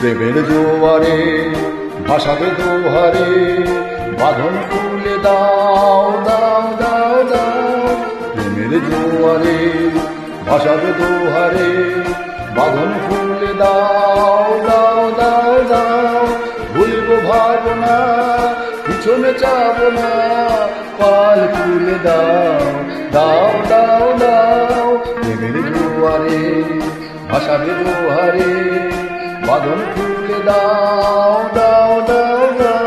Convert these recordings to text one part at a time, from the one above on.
প্রেমের জোয়ারে ভাসাবে দোহারে, বাঁধন খুলে দাও দাও দাও দাও। প্রেমের জোয়ারে ভাসাবে দোহারে, বাঁধন খুলে দাও দাও দাও দাও। ভুলব ভাবনা, পিছনে যাব না, পাল খুলে দাও দাও দাও দাও। প্রেমের জোয়ারে ভাসাবে দোহারে, বাঁধন খুলে দাও দাও দাও দাও।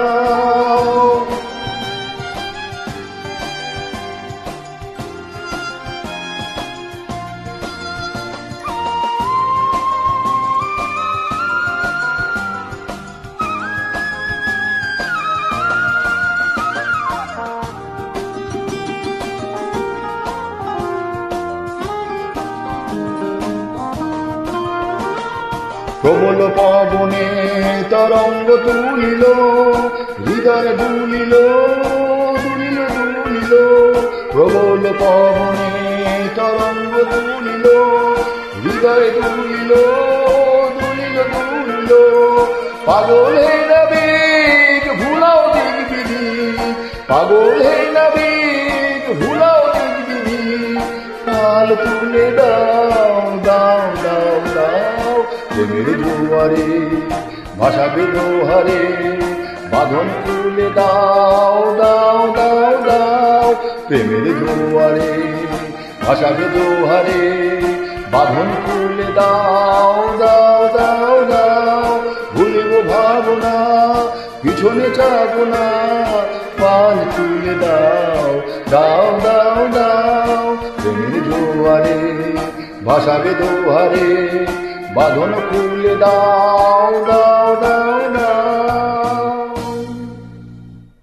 প্রবল পবনে তরঙ্গ তুলিল, হৃদয় দুলিল দুলিল দুলিল। প্রবল পবনে তরঙ্গ তুলিল, হৃদয় দুলিল দুলিল দুলিল। পাগলের আবেগ ভুলাও দেখবিনি, পাগলের আবেগ ভুলাও দেখবিনি। পাল তুলে দাও দাও দাও দাও। প্রেমের জোয়ারে ভাসাবে দোহারে, বাঁধন খুলে দাও দাও দাও দাও। প্রেমের জোয়ারে ভাসাবে দোহারে, বাঁধন খুলে দাও দাও দাও দাও। ভুলব ভাবনা, পিছনে যাব না, পাল তুলে দাও দাও দাও দাও। প্রেমের জোয়ারে ভাসাবে দোহারে, বাঁধন খুলে দাও দাও দাও দাও।